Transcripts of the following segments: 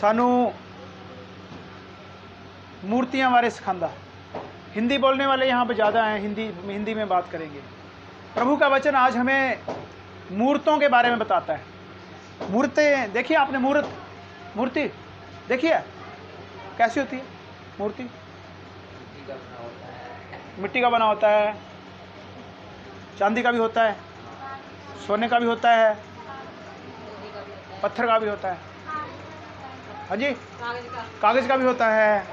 सानू मूर्तियां बारे सिखांदा। हिंदी बोलने वाले यहाँ पे ज़्यादा हैं, हिंदी में बात करेंगे। प्रभु का वचन आज हमें मूर्तों के बारे में बताता है। मूर्तें देखिए आपने, मूर्ति देखिए कैसी होती है मूर्ति? मिट्टी का बना होता है, चांदी का भी होता है, सोने का भी होता है, पत्थर का भी होता है, हाँ जी, कागज़ का भी होता है।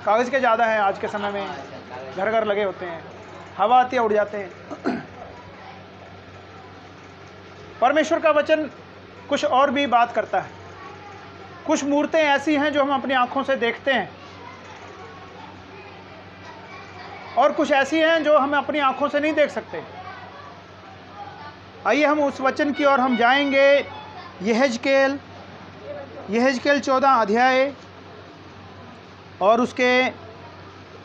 कागज़ के ज़्यादा है आज के समय में, घर घर लगे होते हैं, हवा आती है उड़ जाते हैं। परमेश्वर का वचन कुछ और भी बात करता है। कुछ मूर्तें ऐसी हैं जो हम अपनी आंखों से देखते हैं, और कुछ ऐसी हैं जो हम अपनी आंखों से नहीं देख सकते। आइए हम उस वचन की ओर हम जाएंगे। यहेजकेल 14 अध्याय और उसके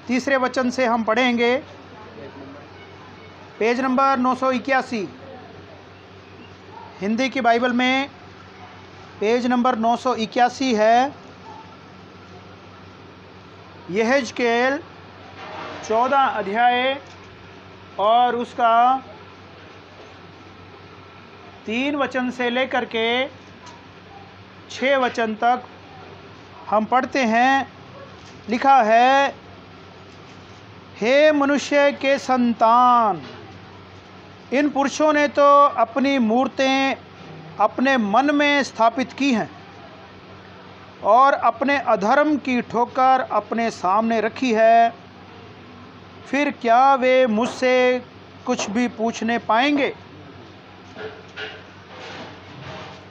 3 वचन से हम पढ़ेंगे। पेज नंबर 981 हिंदी की बाइबल में पेज नंबर 981 है। यहेजकेल 14 अध्याय और उसका 3 वचन से लेकर के 6 वचन तक हम पढ़ते हैं। लिखा है, हे मनुष्य के संतान, इन पुरुषों ने तो अपनी मूर्तें अपने मन में स्थापित की हैं और अपने अधर्म की ठोकर अपने सामने रखी है। फिर क्या वे मुझसे कुछ भी पूछने पाएंगे?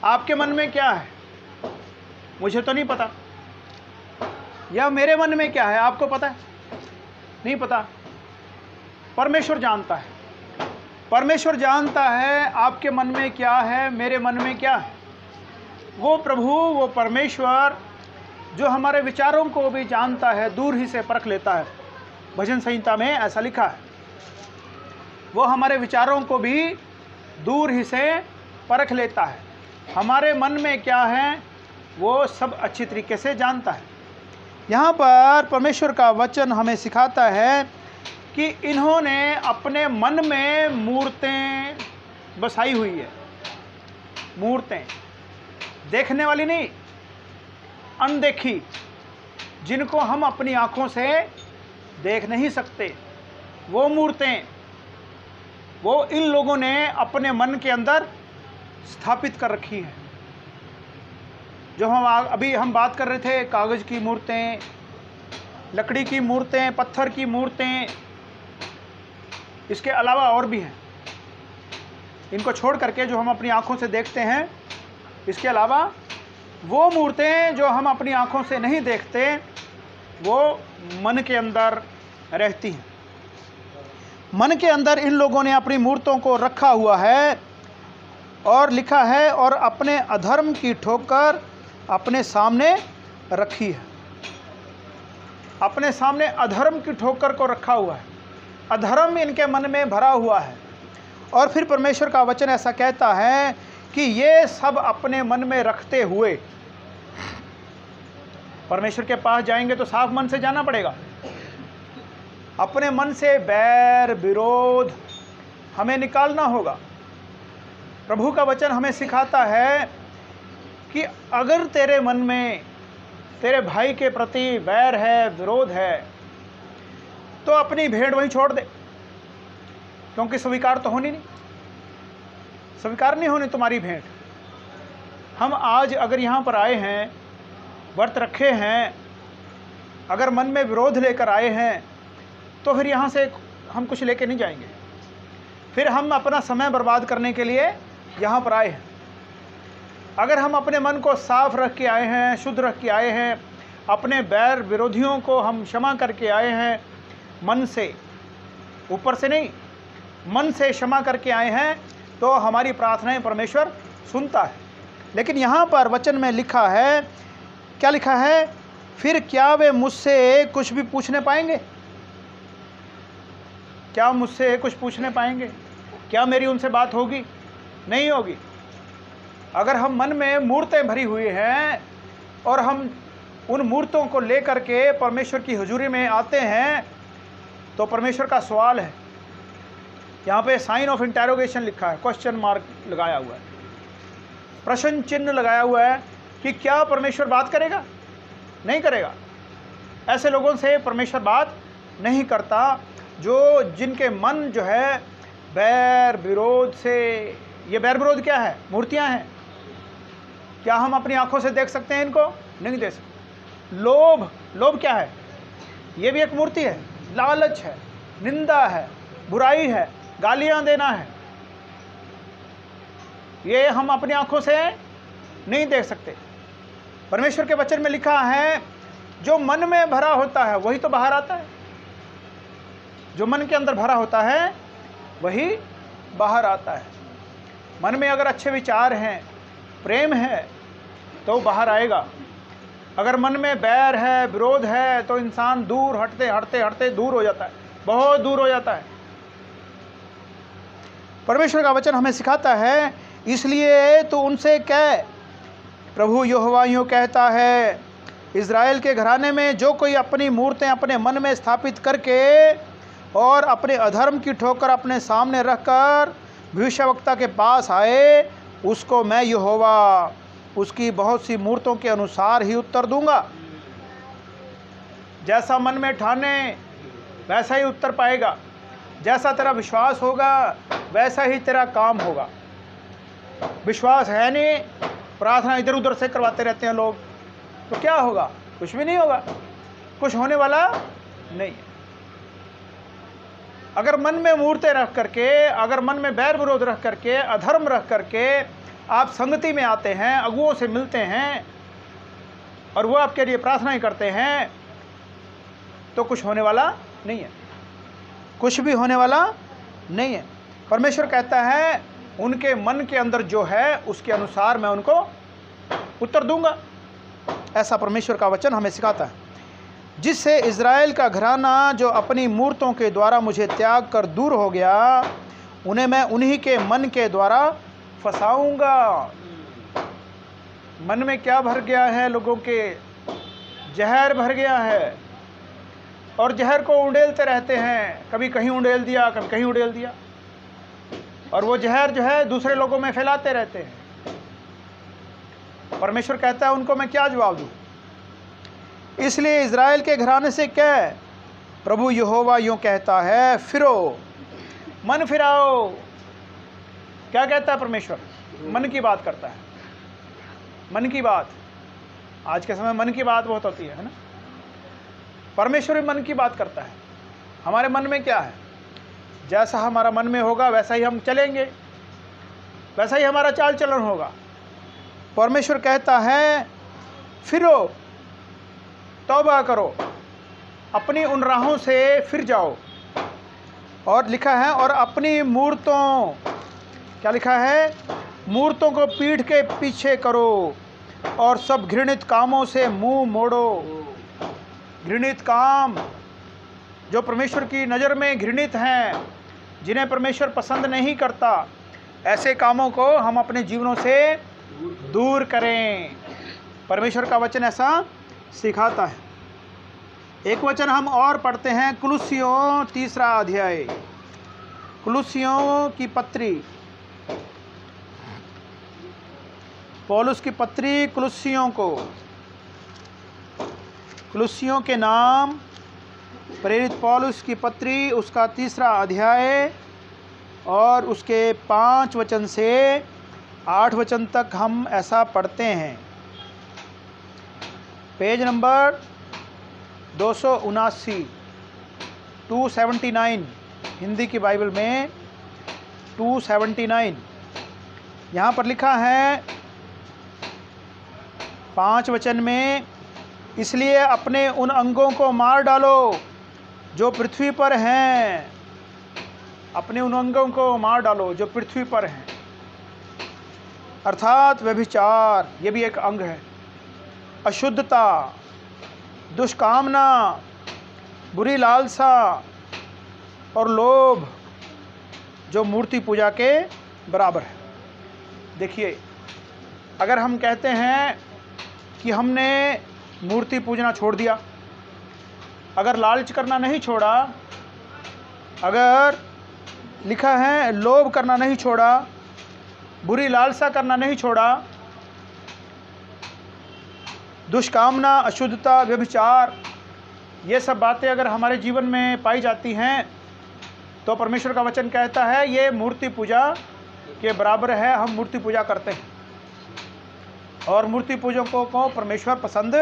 आपके मन में क्या है मुझे तो नहीं पता, या मेरे मन में क्या है आपको पता है? नहीं पता। परमेश्वर जानता है। परमेश्वर जानता है आपके मन में क्या है, मेरे मन में क्या है। वो प्रभु, वो परमेश्वर जो हमारे विचारों को भी जानता है, दूर ही से परख लेता है। भजन संहिता में ऐसा लिखा है, वो हमारे विचारों को भी दूर ही से परख लेता है। हमारे मन में क्या है वो सब अच्छी तरीके से जानता है। यहाँ पर परमेश्वर का वचन हमें सिखाता है कि इन्होंने अपने मन में मूर्तें बसाई हुई है। मूर्तें देखने वाली नहीं, अनदेखी, जिनको हम अपनी आंखों से देख नहीं सकते, वो मूर्तें वो इन लोगों ने अपने मन के अंदर स्थापित कर रखी हैं। जो अभी हम बात कर रहे थे, कागज़ की मूर्तें, लकड़ी की मूर्तें, पत्थर की मूर्तें, इसके अलावा और भी हैं। इनको छोड़ करके जो हम अपनी आंखों से देखते हैं, इसके अलावा वो मूर्तें जो हम अपनी आंखों से नहीं देखते, वो मन के अंदर रहती हैं। मन के अंदर इन लोगों ने अपनी मूर्तों को रखा हुआ है, और लिखा है, और अपने अधर्म की ठोकर अपने सामने रखी है। अपने सामने अधर्म की ठोकर को रखा हुआ है। अधर्म इनके मन में भरा हुआ है। और फिर परमेश्वर का वचन ऐसा कहता है कि ये सब अपने मन में रखते हुए परमेश्वर के पास जाएंगे तो साफ मन से जाना पड़ेगा। अपने मन से बैर विरोध हमें निकालना होगा। प्रभु का वचन हमें सिखाता है कि अगर तेरे मन में तेरे भाई के प्रति बैर है, विरोध है, तो अपनी भेंट वहीं छोड़ दे, क्योंकि स्वीकार तो होनी नहीं, स्वीकार नहीं होनी तुम्हारी भेंट। हम आज अगर यहाँ पर आए हैं, व्रत रखे हैं, अगर मन में विरोध लेकर आए हैं, तो फिर यहाँ से हम कुछ लेके नहीं जाएंगे। फिर हम अपना समय बर्बाद करने के लिए यहाँ पर आए हैं। अगर हम अपने मन को साफ रख के आए हैं, शुद्ध रख के आए हैं, अपने बैर विरोधियों को हम क्षमा करके आए हैं, मन से, ऊपर से नहीं, मन से क्षमा करके आए हैं, तो हमारी प्रार्थनाएं परमेश्वर सुनता है। लेकिन यहाँ पर वचन में लिखा है, क्या लिखा है? फिर क्या वे मुझसे कुछ भी पूछने पाएंगे? क्या मुझसे कुछ पूछने पाएंगे? क्या मेरी उनसे बात होगी? नहीं होगी। अगर हम मन में मूर्तें भरी हुई हैं और हम उन मूर्तों को लेकर के परमेश्वर की हुजूरी में आते हैं, तो परमेश्वर का सवाल है, यहाँ पे साइन ऑफ इंटेरोगेशन लिखा है, क्वेश्चन मार्क लगाया हुआ है, प्रश्न चिन्ह लगाया हुआ है कि क्या परमेश्वर बात करेगा? नहीं करेगा। ऐसे लोगों से परमेश्वर बात नहीं करता जो जिनके मन जो है बैर विरोध से, ये बैर विरोध क्या है? मूर्तियां हैं। क्या हम अपनी आंखों से देख सकते हैं इनको? नहीं देख सकते। लोभ, लोभ क्या है? ये भी एक मूर्ति है। लालच है, निंदा है, बुराई है, गालियां देना है, ये हम अपनी आंखों से नहीं देख सकते। परमेश्वर के वचन में लिखा है, जो मन में भरा होता है वही तो बाहर आता है। जो मन के अंदर भरा होता है वही बाहर आता है। मन में अगर अच्छे विचार हैं, प्रेम है, तो बाहर आएगा। अगर मन में बैर है, विरोध है, तो इंसान दूर हटते हटते हटते दूर हो जाता है, बहुत दूर हो जाता है। परमेश्वर का वचन हमें सिखाता है, इसलिए तो उनसे कह, प्रभु यहोवा यूँ कहता है, इज़राइल के घराने में जो कोई अपनी मूर्तें अपने मन में स्थापित करके और अपने अधर्म की ठोकर अपने सामने रखकर भविष्यवक्ता के पास आए, उसको मैं यहोवा उसकी बहुत सी मूर्तों के अनुसार ही उत्तर दूंगा। जैसा मन में ठाने वैसा ही उत्तर पाएगा। जैसा तेरा विश्वास होगा वैसा ही तेरा काम होगा। विश्वास है नहीं, प्रार्थना इधर उधर से करवाते रहते हैं लोग, तो क्या होगा? कुछ भी नहीं होगा, कुछ होने वाला नहीं है। अगर मन में मूर्तें रख करके, अगर मन में बैर विरोध रख करके, अधर्म रख करके आप संगति में आते हैं, अगुओं से मिलते हैं और वो आपके लिए प्रार्थनाएं करते हैं, तो कुछ होने वाला नहीं है, कुछ भी होने वाला नहीं है। परमेश्वर कहता है, उनके मन के अंदर जो है उसके अनुसार मैं उनको उत्तर दूंगा। ऐसा परमेश्वर का वचन हमें सिखाता है। जिससे इज़राइल का घराना जो अपनी मूर्तों के द्वारा मुझे त्याग कर दूर हो गया, उन्हें मैं उन्हीं के मन के द्वारा फंसाऊंगा। मन में क्या भर गया है? लोगों के जहर भर गया है, और जहर को उंडेलते रहते हैं। कभी कहीं उंडेल दिया, कभी कहीं उंडेल दिया, और वो जहर जो है दूसरे लोगों में फैलाते रहते हैं। परमेश्वर कहता है, उनको मैं क्या जवाब दूं? इसलिए इज़राइल के घराने से कह, प्रभु यहोवा यूँ कहता है, फिरो, मन फिराओ। क्या कहता है परमेश्वर? मन की बात करता है। मन की बात, आज के समय मन की बात बहुत होती है ना। परमेश्वर भी मन की बात करता है। हमारे मन में क्या है? जैसा हमारा मन में होगा वैसा ही हम चलेंगे, वैसा ही हमारा चाल चलन होगा। परमेश्वर कहता है, फिरो, तौबा करो, अपनी उन राहों से फिर जाओ। और लिखा है, और अपनी मूर्तों, क्या लिखा है? मूर्तों को पीठ के पीछे करो और सब घृणित कामों से मुंह मोड़ो। घृणित काम जो परमेश्वर की नज़र में घृणित हैं, जिन्हें परमेश्वर पसंद नहीं करता, ऐसे कामों को हम अपने जीवनों से दूर करें। परमेश्वर का वचन ऐसा सिखाता है। एक वचन हम और पढ़ते हैं, कुलुस्सियों 3 अध्याय, कुलुस्सियों की पत्री, पौलुस की पत्री कुलुस्सियों को, कुलुस्सियों के नाम प्रेरित पौलुस की पत्री, उसका 3 अध्याय और उसके 5 वचन से 8 वचन तक हम ऐसा पढ़ते हैं। पेज नंबर 279, 279, हिंदी की बाइबल में 279। यहाँ पर लिखा है 5 वचन में, इसलिए अपने उन अंगों को मार डालो जो पृथ्वी पर हैं। अपने उन अंगों को मार डालो जो पृथ्वी पर हैं, अर्थात व्यभिचार, ये भी एक अंग है, अशुद्धता, दुष्कामना, बुरी लालसा और लोभ, जो मूर्ति पूजा के बराबर है। देखिए, अगर हम कहते हैं कि हमने मूर्ति पूजना छोड़ दिया, अगर लालच करना नहीं छोड़ा, अगर लिखा है लोभ करना नहीं छोड़ा, बुरी लालसा करना नहीं छोड़ा, दुष्कामना, अशुद्धता, व्यभिचार, ये सब बातें अगर हमारे जीवन में पाई जाती हैं तो परमेश्वर का वचन कहता है ये मूर्ति पूजा के बराबर है। हम मूर्ति पूजा करते हैं और मूर्ति पूजकों को परमेश्वर पसंद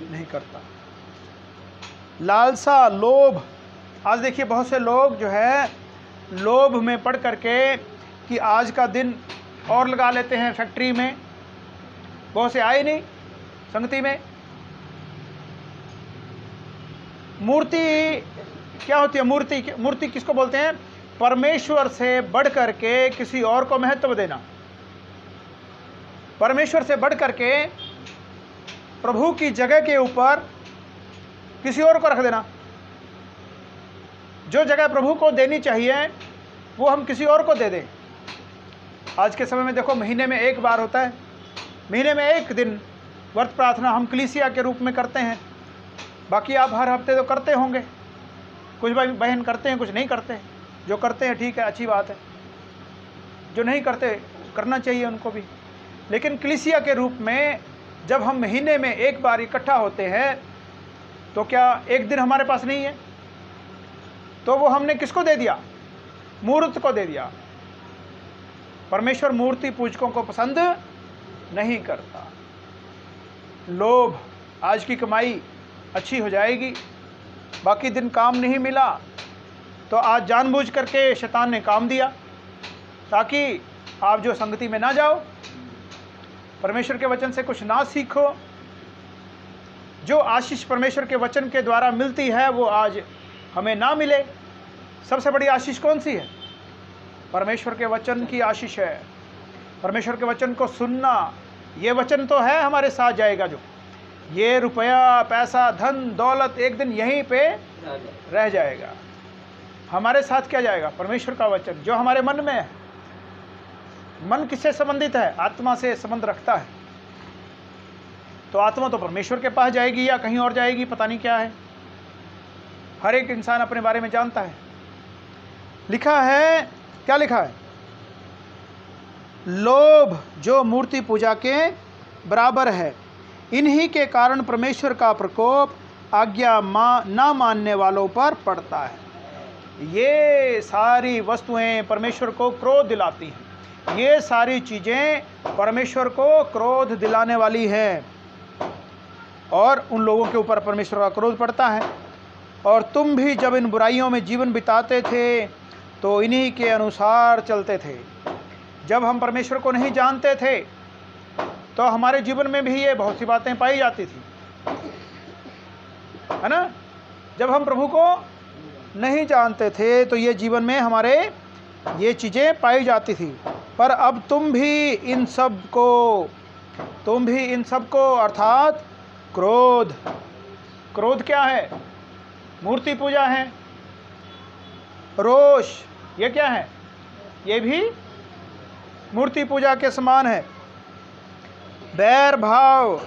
नहीं करता। लालसा, लोभ, आज देखिए बहुत से लोग जो है लोभ में पड़ करके कि आज का दिन और लगा लेते हैं फैक्ट्री में, बहुत से आए नहीं संगति में। मूर्ति क्या होती है? मूर्ति किसको बोलते हैं? परमेश्वर से बढ़ करके किसी और को महत्व देना, परमेश्वर से बढ़ करके प्रभु की जगह के ऊपर किसी और को रख देना। जो जगह प्रभु को देनी चाहिए वो हम किसी और को दे दें। आज के समय में देखो महीने में एक बार होता है, महीने में एक दिन व्रत प्रार्थना हम कलीसिया के रूप में करते हैं। बाकी आप हर हफ्ते तो करते होंगे, कुछ भाई बहन करते हैं, कुछ नहीं करते। जो करते हैं ठीक है, अच्छी बात है, जो नहीं करते करना चाहिए उनको भी। लेकिन कलीसिया के रूप में जब हम महीने में एक बार इकट्ठा होते हैं तो क्या एक दिन हमारे पास नहीं है? तो वो हमने किसको दे दिया? मूर्त को दे दिया। परमेश्वर मूर्ति पूजकों को पसंद नहीं करता। लोभ, आज की कमाई अच्छी हो जाएगी, बाकी दिन काम नहीं मिला तो आज जानबूझ करके शैतान ने काम दिया ताकि आप जो संगति में ना जाओ, परमेश्वर के वचन से कुछ ना सीखो। जो आशीष परमेश्वर के वचन के द्वारा मिलती है वो आज हमें ना मिले। सबसे बड़ी आशीष कौन सी है? परमेश्वर के वचन की आशीष है। परमेश्वर के वचन को सुनना, ये वचन तो है हमारे साथ जाएगा। जो ये रुपया, पैसा, धन, दौलत एक दिन यहीं पे रह जाएगा। हमारे साथ क्या जाएगा? परमेश्वर का वचन जो हमारे मन में है। मन किससे संबंधित है? आत्मा से संबंध रखता है। तो आत्मा तो परमेश्वर के पास जाएगी या कहीं और जाएगी, पता नहीं क्या है। हर एक इंसान अपने बारे में जानता है। लिखा है, क्या लिखा है? लोभ जो मूर्ति पूजा के बराबर है, इन्हीं के कारण परमेश्वर का प्रकोप आज्ञा ना मानने वालों पर पड़ता है। ये सारी वस्तुएं परमेश्वर को क्रोध दिलाती हैं। ये सारी चीज़ें परमेश्वर को क्रोध दिलाने वाली हैं और उन लोगों के ऊपर परमेश्वर का क्रोध पड़ता है। और तुम भी जब इन बुराइयों में जीवन बिताते थे तो इन्हीं के अनुसार चलते थे। जब हम परमेश्वर को नहीं जानते थे तो हमारे जीवन में भी ये बहुत सी बातें पाई जाती थी, है ना? जब हम प्रभु को नहीं जानते थे तो ये जीवन में हमारे ये चीज़ें पाई जाती थी। पर अब तुम भी इन सब को अर्थात क्रोध क्या है? मूर्ति पूजा है। रोष, ये क्या है? ये भी मूर्ति पूजा के समान है। बैर भाव,